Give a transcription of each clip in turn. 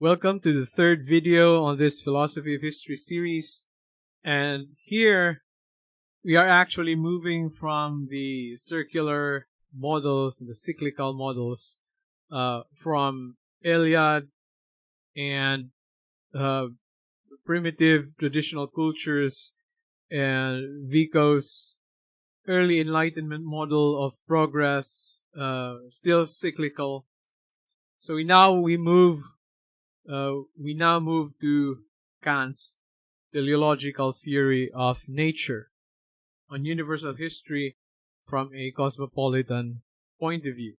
Welcome to the third video on this Philosophy of History series. And here we are actually moving from the circular models and the cyclical models from Eliade and primitive traditional cultures and Vico's early Enlightenment model of progress, still cyclical. So we now move to Kant's teleological theory of nature on universal history from a cosmopolitan point of view.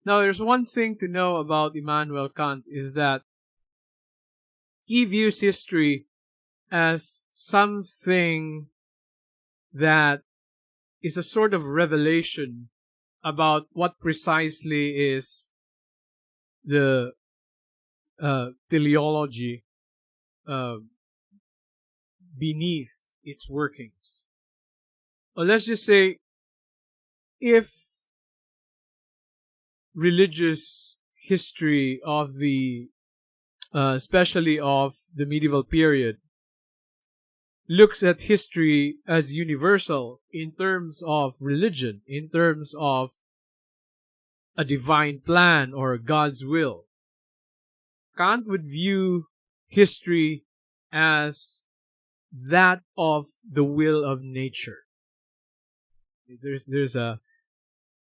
Now, there's one thing to know about Immanuel Kant is that he views history as something that is a sort of revelation about what precisely is the teleology beneath its workings. Or let's just say, if religious history of the especially of the medieval period looks at history as universal in terms of religion, in terms of a divine plan or God's will, Kant would view history as that of the will of nature.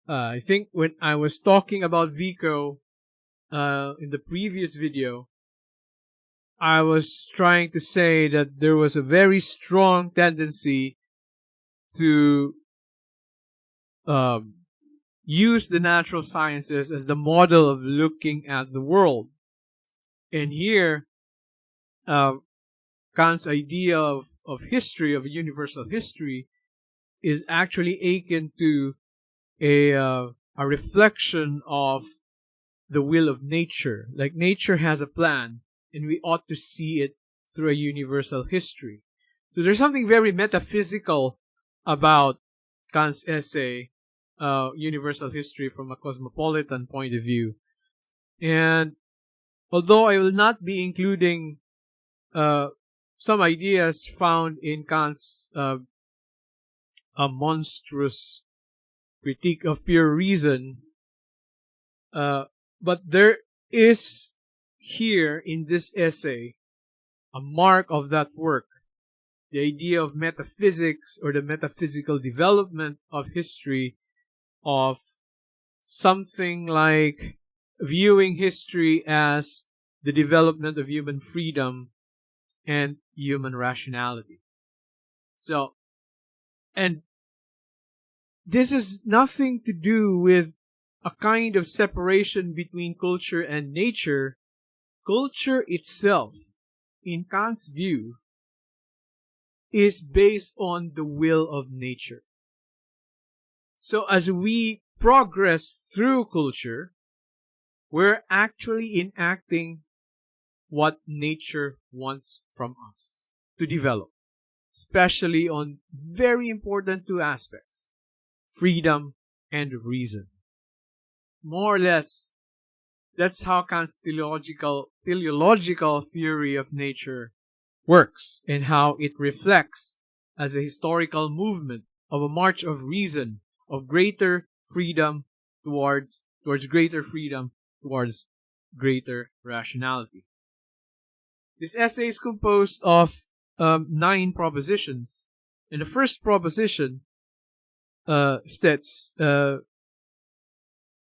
I think when I was talking about Vico in the previous video, I was trying to say that there was a very strong tendency to use the natural sciences as the model of looking at the world. And here, Kant's idea of history, of a universal history, is actually akin to a reflection of the will of nature. Like nature has a plan, and we ought to see it through a universal history. So there's something very metaphysical about Kant's essay, Universal History from a Cosmopolitan Point of View. And although I will not be including some ideas found in Kant's a monstrous critique of pure reason, but there is here in this essay a mark of that work, the idea of metaphysics or the metaphysical development of history, of something like viewing history as the development of human freedom and human rationality. So, and this has nothing to do with a kind of separation between culture and nature. Culture itself, in Kant's view, is based on the will of nature. So as we progress through culture, we're actually enacting what nature wants from us to develop, especially on very important two aspects, freedom and reason. More or less, that's how Kant's teleological theory of nature works, and how it reflects as a historical movement of a march of reason, of greater freedom towards greater freedom, towards greater rationality. This essay is composed of 9 propositions, and the first proposition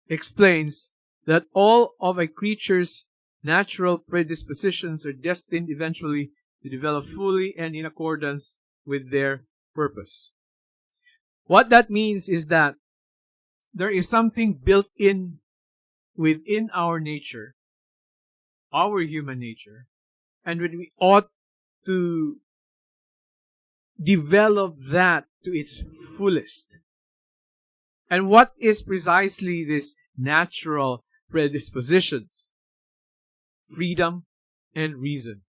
explains that all of a creature's natural predispositions are destined eventually to develop fully and in accordance with their purpose. What that means is that there is something built in within our nature, our human nature, and when we ought to develop that to its fullest. And what is precisely this natural predispositions? Freedom and reason.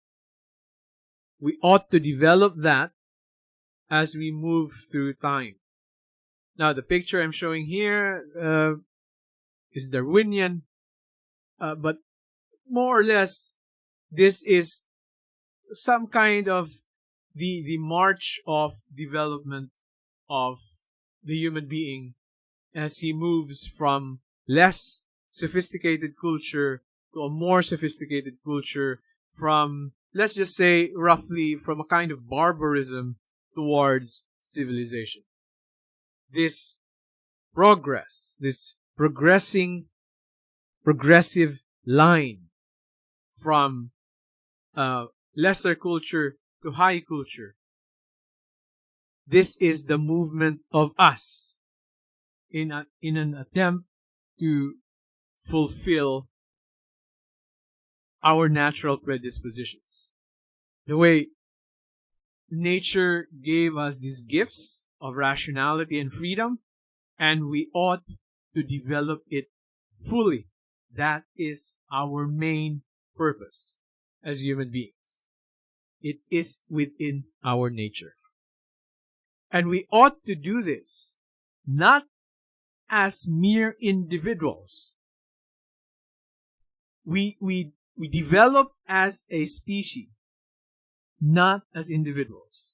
We ought to develop that as we move through time. Now, the picture I'm showing here is Darwinian, but more or less, this is some kind of the march of development of the human being as he moves from less sophisticated culture to a more sophisticated culture, from, let's just say, roughly from a kind of barbarism towards civilization. This progress, this progressive line from lesser culture to high culture, this is the movement of us in an attempt to fulfill our natural predispositions. The way nature gave us these gifts of rationality and freedom, and we ought to develop it fully. That is our main purpose as human beings. It is within our nature. And we ought to do this not as mere individuals. We develop as a species, not as individuals.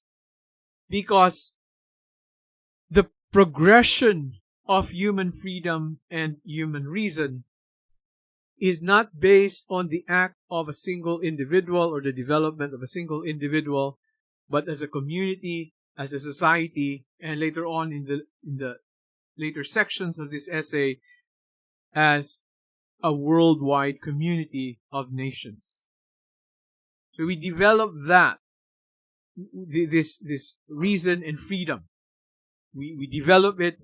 Because the progression of human freedom and human reason is not based on the act of a single individual or the development of a single individual, but as a community, as a society, and later on in the later sections of this essay, as a worldwide community of nations. So we develop that, this reason and freedom. We develop it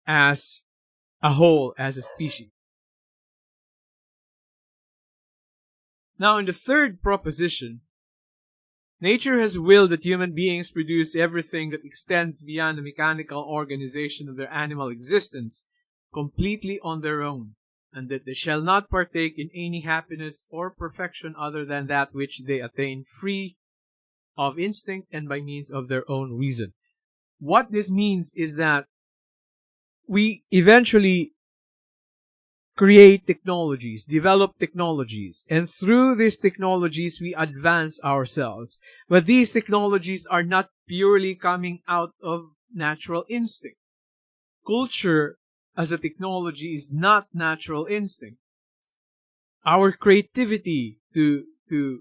as a whole, as a species. Now, in the third proposition, nature has willed that human beings produce everything that extends beyond the mechanical organization of their animal existence completely on their own, and that they shall not partake in any happiness or perfection other than that which they attain free of instinct and by means of their own reason. What this means is that we eventually create technologies, develop technologies, and through these technologies we advance ourselves. But these technologies are not purely coming out of natural instinct. Culture as a technology is not natural instinct. Our creativity to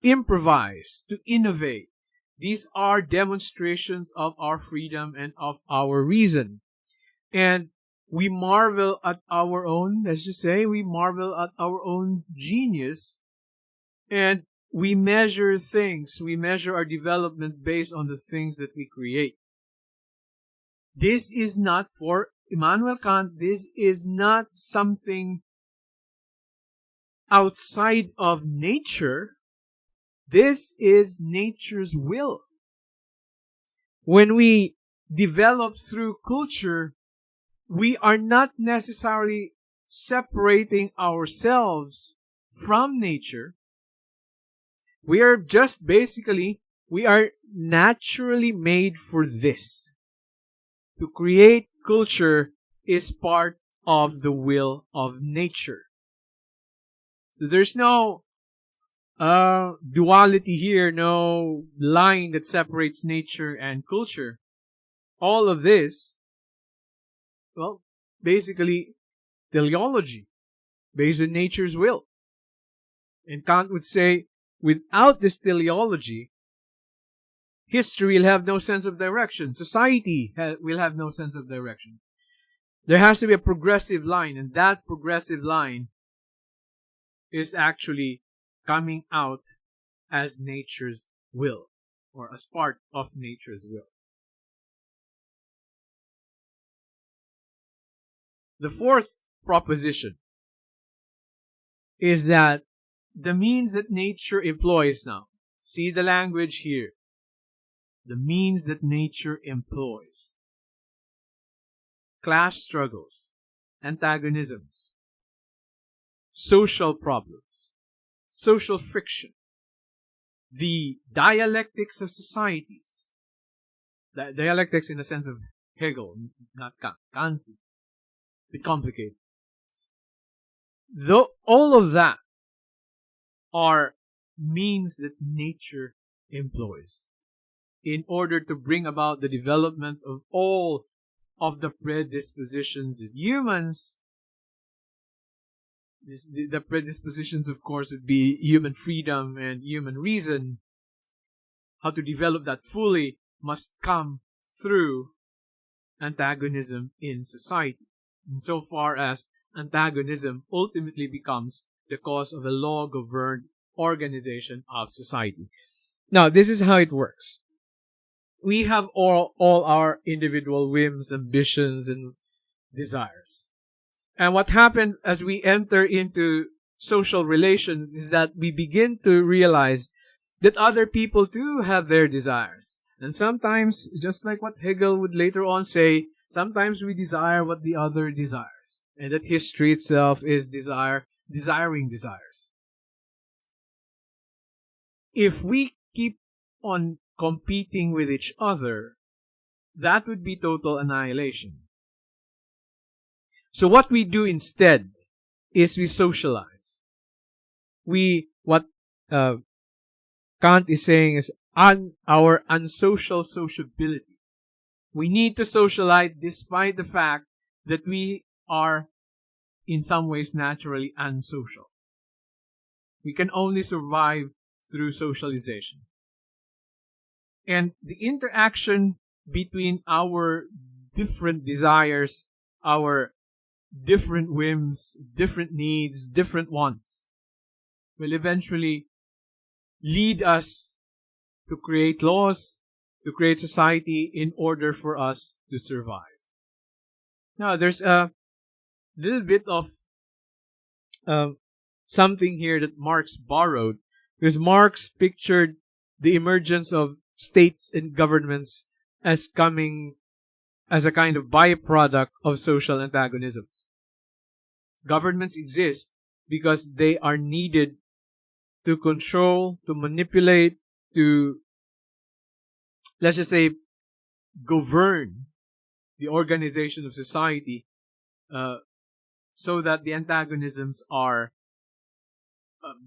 improvise, to innovate, these are demonstrations of our freedom and of our reason. And we marvel at our own, let's just say, we marvel at our own genius, and we measure things, we measure our development based on the things that we create. This is not, for Immanuel Kant, this is not something outside of nature. This is nature's will. When we develop through culture, we are not necessarily separating ourselves from nature. We are just basically, we are naturally made for this. To create culture is part of the will of nature. So there's no duality here, no line that separates nature and culture. All of this, well, basically teleology, based on nature's will. And Kant would say, without this teleology, history will have no sense of direction. Society will have no sense of direction. There has to be a progressive line, and that progressive line is actually coming out as nature's will, or as part of nature's will. The fourth proposition is that the means that nature employs now, see the language here, the means that nature employs, class struggles, antagonisms, social problems, social friction, the dialectics of societies, dialectics in the sense of Hegel, not Kant. Kant's a bit complicated. Though all of that are means that nature employs in order to bring about the development of all of the predispositions of humans. The predispositions, of course, would be human freedom and human reason. How to develop that fully must come through antagonism in society, insofar as antagonism ultimately becomes the cause of a law-governed organization of society. Now, this is how it works. We have all our individual whims, ambitions, and desires. And what happened as we enter into social relations is that we begin to realize that other people too have their desires. And sometimes, just like what Hegel would later on say, sometimes we desire what the other desires. And that history itself is desiring desires. If we keep on competing with each other, that would be total annihilation. So what we do instead is we socialize. What Kant is saying is our unsocial sociability. We need to socialize despite the fact that we are in some ways naturally unsocial. We can only survive through socialization. And the interaction between our different desires, our different whims, different needs, different wants, will eventually lead us to create laws, to create society in order for us to survive. Now, there's a little bit of something here that Marx borrowed, because Marx pictured the emergence of states and governments as coming as a kind of byproduct of social antagonisms. Governments exist because they are needed to control, to manipulate, to, let's just say, govern the organization of society, so that the antagonisms are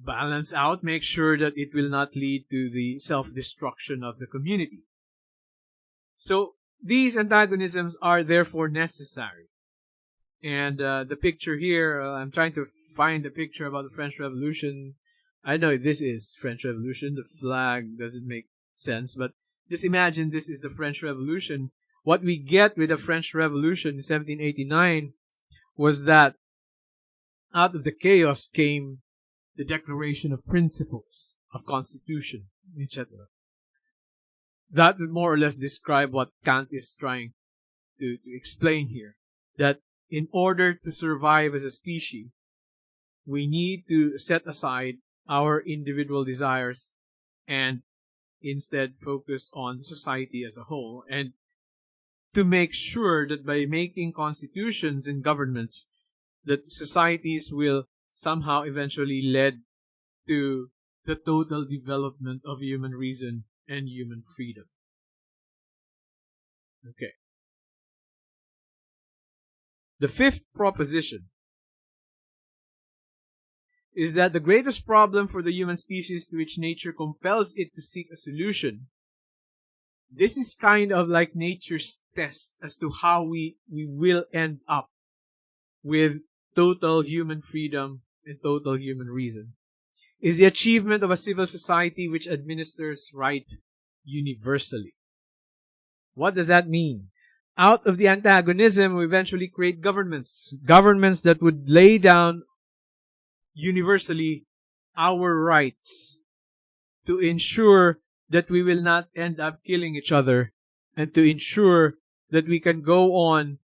balanced out, make sure that it will not lead to the self-destruction of the community. So these antagonisms are therefore necessary. And the picture here, I'm trying to find a picture about the French Revolution. I know this is French Revolution. The flag doesn't make sense, but just imagine this is the French Revolution. What we get with the French Revolution in 1789 was that out of the chaos came the declaration of principles, of constitution, etc. That would more or less describe what Kant is trying to explain here. That in order to survive as a species, we need to set aside our individual desires and instead focus on society as a whole, and to make sure that by making constitutions and governments, that societies will somehow eventually lead to the total development of human reason and human freedom. Okay. The fifth proposition is that the greatest problem for the human species to which nature compels it to seek a solution, this is kind of like nature's test as to how we will end up with total human freedom and total human reason, is the achievement of a civil society which administers right universally. What does that mean? Out of the antagonism, we eventually create governments that would lay down universally our rights to ensure that we will not end up killing each other, and to ensure that we can go on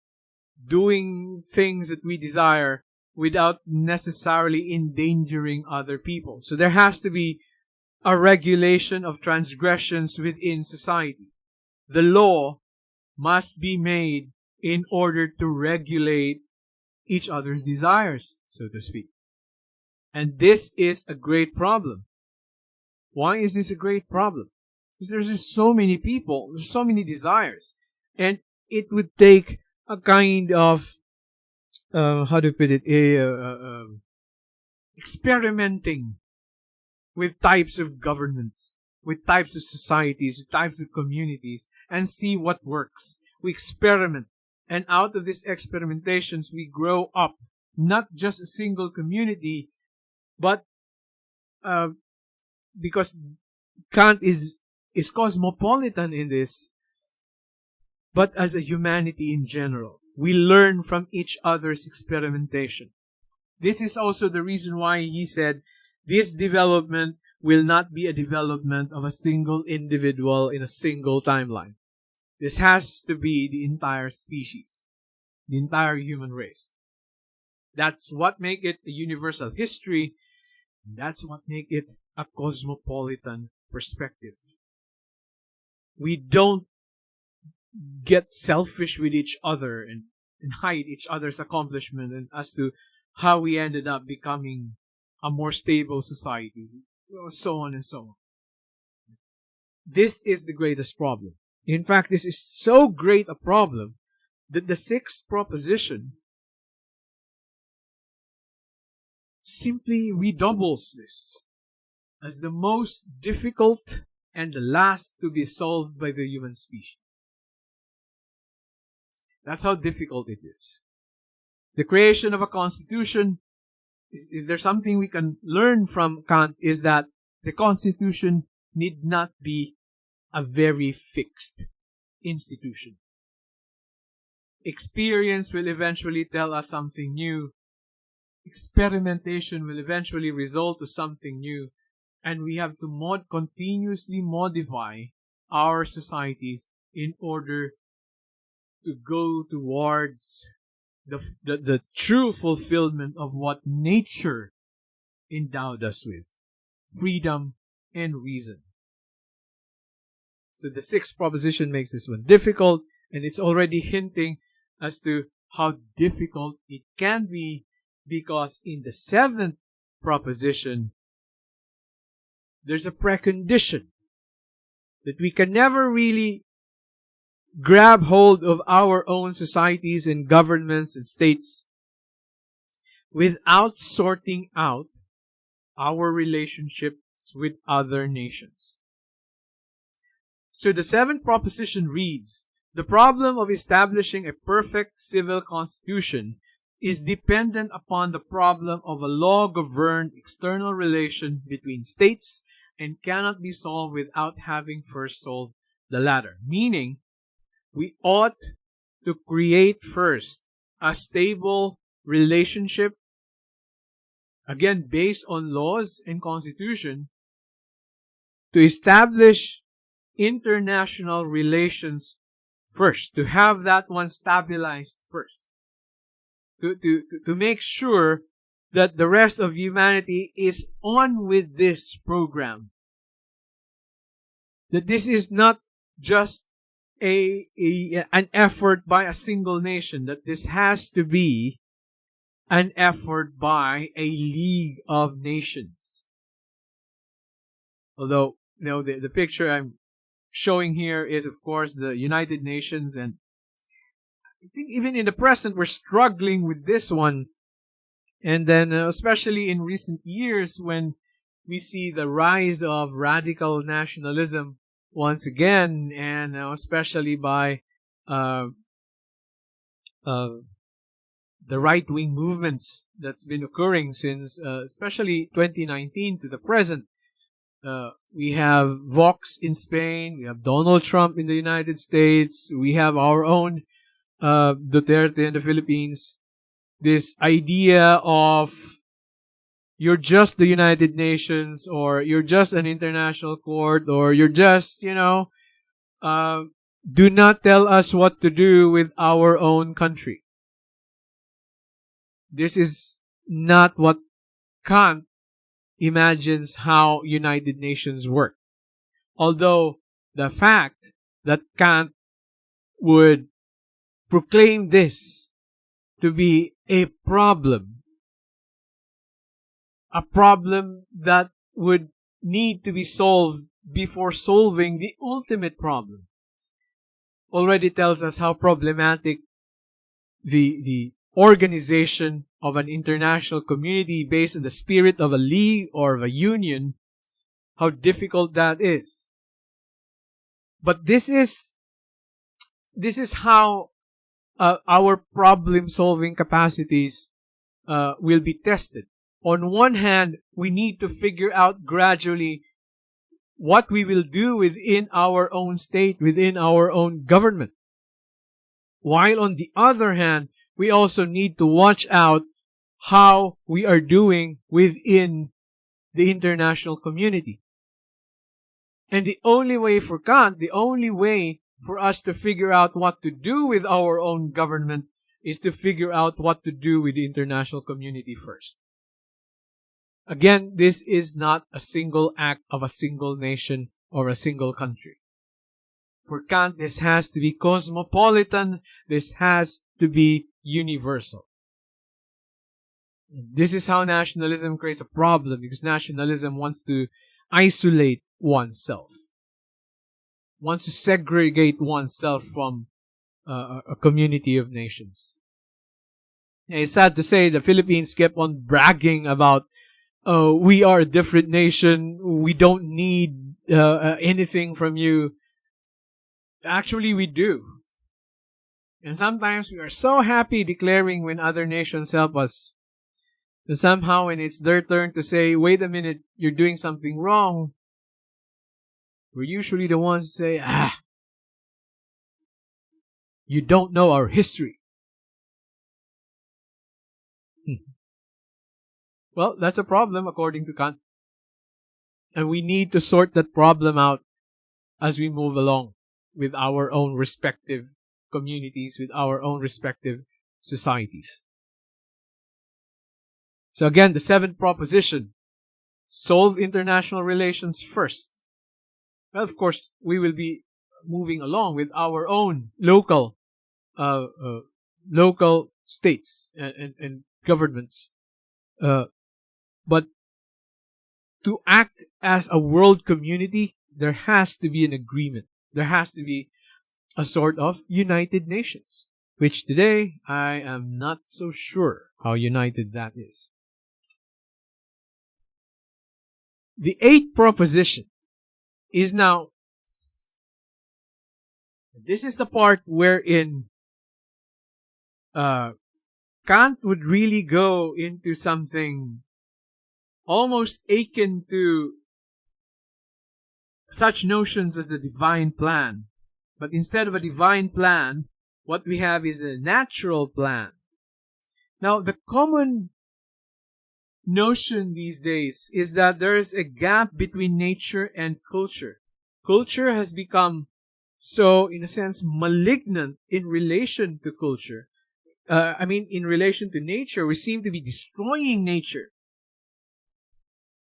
doing things that we desire without necessarily endangering other people. So there has to be a regulation of transgressions within society. The law must be made in order to regulate each other's desires, so to speak. And this is a great problem. Why is this a great problem? Because there's just so many people, there's so many desires, and it would take a kind of how to put it, experimenting with types of governments, with types of societies, with types of communities, and see what works. We experiment. And out of these experimentations, we grow up not just a single community, but because Kant is cosmopolitan in this, but as a humanity in general. We learn from each other's experimentation. This is also the reason why he said this development will not be a development of a single individual in a single timeline. This has to be the entire species, the entire human race. That's what makes it a universal history. That's what makes it a cosmopolitan perspective. We don't get selfish with each other and hide each other's accomplishment and as to how we ended up becoming a more stable society, so on and so on. This is the greatest problem. In fact, this is so great a problem that the sixth proposition simply redoubles this as the most difficult and the last to be solved by the human species. That's how difficult it is. The creation of a constitution, if there's something we can learn from Kant, is that the constitution need not be a very fixed institution. Experience will eventually tell us something new. Experimentation will eventually result to something new. And we have to continuously modify our societies in order to go towards the true fulfillment of what nature endowed us with. Freedom and reason. So the sixth proposition makes this one difficult, and it's already hinting as to how difficult it can be, because in the seventh proposition, there's a precondition that we can never really grab hold of our own societies and governments and states without sorting out our relationships with other nations. So the seventh proposition reads, the problem of establishing a perfect civil constitution is dependent upon the problem of a law-governed external relation between states and cannot be solved without having first solved the latter. Meaning, we ought to create first a stable relationship, again based on laws and constitution, to establish international relations first, to have that one stabilized first, to make sure that the rest of humanity is on with this program. That this is not just an effort by a single nation, that this has to be an effort by a league of nations. Although, the picture I'm showing here is, of course, the United Nations, and I think even in the present, we're struggling with this one. And then, especially in recent years, when we see the rise of radical nationalism once again, and especially by the right-wing movements that's been occurring since especially 2019 to the present. We have Vox in Spain, we have Donald Trump in the United States, we have our own Duterte in the Philippines. This idea of you're just the United Nations, or you're just an international court, or you're just, do not tell us what to do with our own country. This is not what Kant imagines how United Nations work. Although the fact that Kant would proclaim this to be a problem that would need to be solved before solving the ultimate problem, already tells us how problematic the organization of an international community based on the spirit of a league or of a union, how difficult that is. But this is how our problem-solving capacities will be tested. On one hand, we need to figure out gradually what we will do within our own state, within our own government. While on the other hand, we also need to watch out how we are doing within the international community. And the only way for Kant, the only way for us to figure out what to do with our own government is to figure out what to do with the international community first. Again, this is not a single act of a single nation or a single country. For Kant, this has to be cosmopolitan. This has to be universal. This is how nationalism creates a problem, because nationalism wants to isolate oneself, wants to segregate oneself from a community of nations. And it's sad to say the Philippines kept on bragging about, we are a different nation, we don't need anything from you. Actually, we do. And sometimes we are so happy declaring when other nations help us. And somehow when it's their turn to say, wait a minute, you're doing something wrong, we're usually the ones who say, you don't know our history. Well, that's a problem according to Kant. And we need to sort that problem out as we move along with our own respective communities, with our own respective societies. So again, the seventh proposition, solve international relations first. Well, of course, we will be moving along with our own local states and governments. But to act as a world community, there has to be an agreement. There has to be a sort of United Nations, which today I am not so sure how united that is. The eighth proposition is now, this is the part wherein Kant would really go into something almost akin to such notions as a divine plan. But instead of a divine plan, what we have is a natural plan. Now, the common notion these days is that there is a gap between nature and culture. Culture has become so, in a sense, malignant in relation to culture. In relation to nature, we seem to be destroying nature.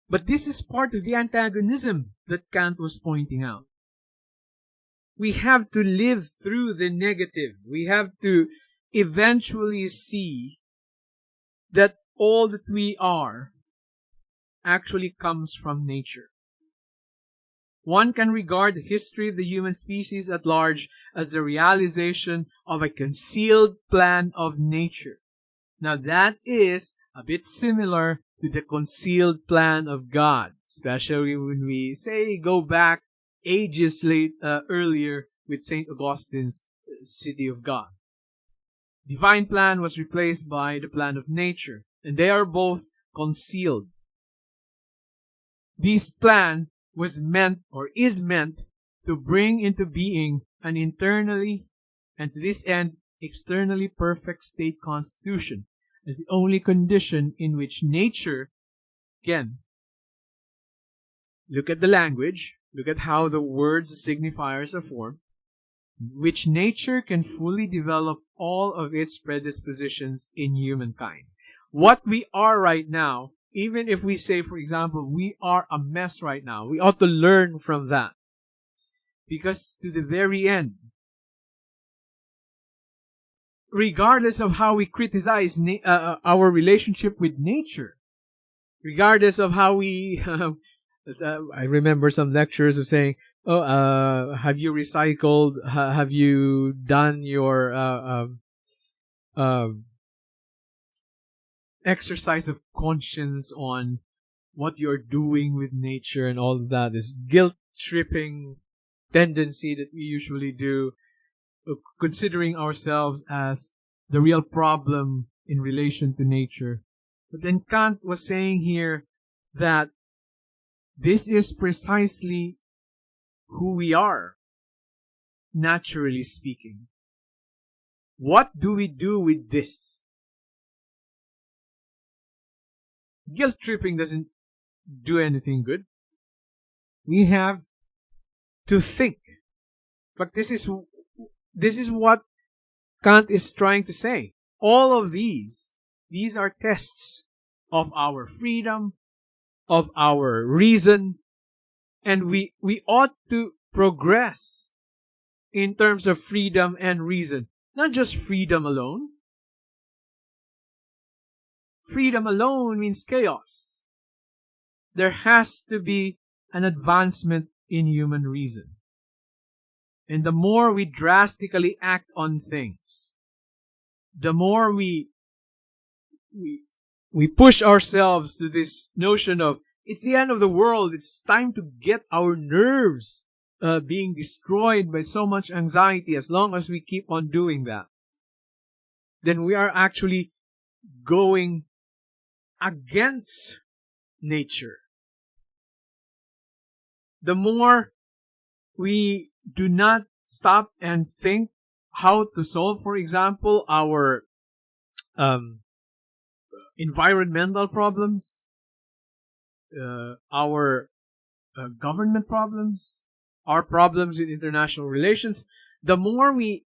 But this is part of the antagonism that Kant was pointing out. We have to live through the negative. We have to eventually see that all that we are actually comes from nature. One can regard the history of the human species at large as the realization of a concealed plan of nature. Now that is a bit similar to the concealed plan of God, especially when we say go back ages earlier with St. Augustine's City of God. Divine plan was replaced by the plan of nature, and they are both concealed. This plan was meant or is meant to bring into being an internally and to this end externally perfect state constitution as the only condition in which nature, again, look at the language, look at how the words, the signifiers are formed, which nature can fully develop all of its predispositions in humankind. What we are right now, even if we say, for example, we are a mess right now, we ought to learn from that. Because to the very end, regardless of how we criticize our relationship with nature, regardless of how we, I remember some lectures of saying, have you recycled? Have you done your exercise of conscience on what you're doing with nature and all of that, this guilt-tripping tendency that we usually do, considering ourselves as the real problem in relation to nature. But then Kant was saying here that this is precisely who we are, naturally speaking. What do we do with this? Guilt tripping doesn't do anything good. We have to think. But this is what Kant is trying to say. All of these are tests of our freedom, of our reason, and we ought to progress in terms of freedom and reason. Not just freedom alone. Freedom alone means chaos. There has to be an advancement in human reason. And the more we drastically act on things, the more we push ourselves to this notion of it's the end of the world, it's time to get our nerves being destroyed by so much anxiety. As long as we keep on doing that, then we are actually going against nature. The more we do not stop and think how to solve, for example, our environmental problems, our government problems, our problems in international relations, the more we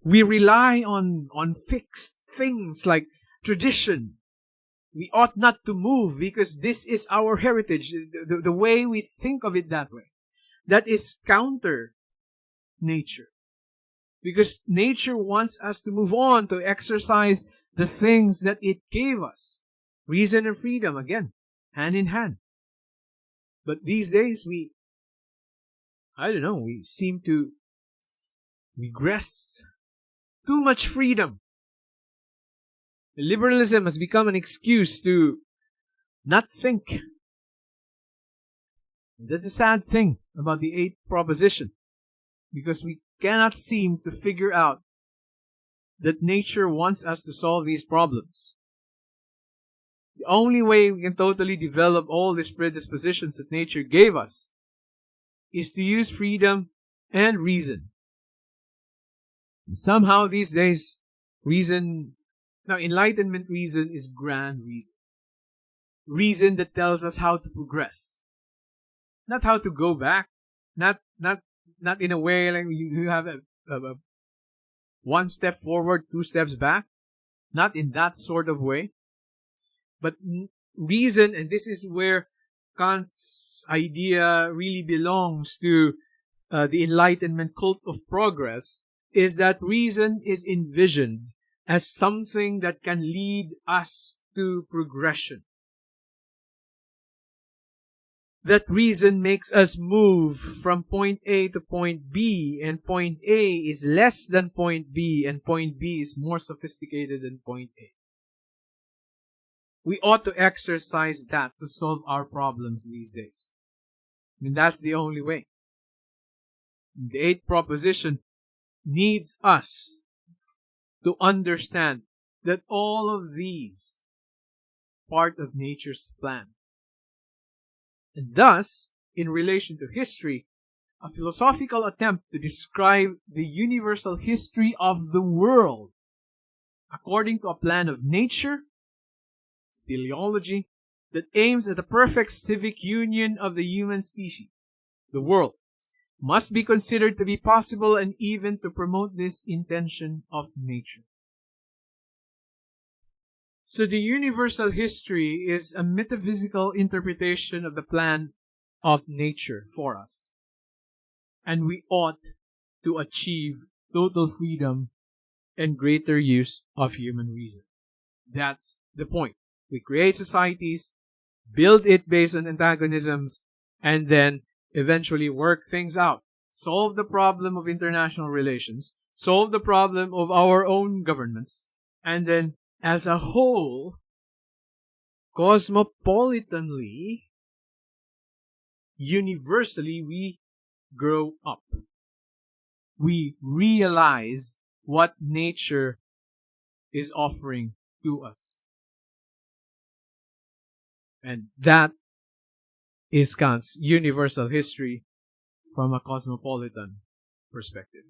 rely on fixed things like tradition. We ought not to move because this is our heritage. The way we think of it that way, that is counter nature. Because nature wants us to move on, to exercise the things that it gave us. Reason and freedom, again, hand in hand. But these days we seem to regress. Too much freedom. Liberalism has become an excuse to not think. That's a sad thing about the 8th proposition, because we cannot seem to figure out that nature wants us to solve these problems. The only way we can totally develop all these predispositions that nature gave us is to use freedom and reason. Somehow these days, enlightenment reason is grand reason. Reason that tells us how to progress. Not how to go back. Not in a way like you have a one step forward, 2 steps back. Not in that sort of way. But reason, and this is where Kant's idea really belongs to the Enlightenment cult of progress, is that reason is envisioned as something that can lead us to progression. That reason makes us move from point A to point B, and point A is less than point B, and point B is more sophisticated than point A. We ought to exercise that to solve our problems these days. I mean, that's the only way. The 8th proposition needs us to understand that all of these are part of nature's plan. And thus, in relation to history, a philosophical attempt to describe the universal history of the world according to a plan of nature, teleology, that aims at the perfect civic union of the human species, the world, must be considered to be possible and even to promote this intention of nature. So the universal history is a metaphysical interpretation of the plan of nature for us. And we ought to achieve total freedom and greater use of human reason. That's the point. We create societies, build it based on antagonisms, and then eventually work things out. Solve the problem of international relations, solve the problem of our own governments, And then, as a whole, cosmopolitanly, universally, we grow up. We realize what nature is offering to us. And that is Kant's universal history from a cosmopolitan perspective.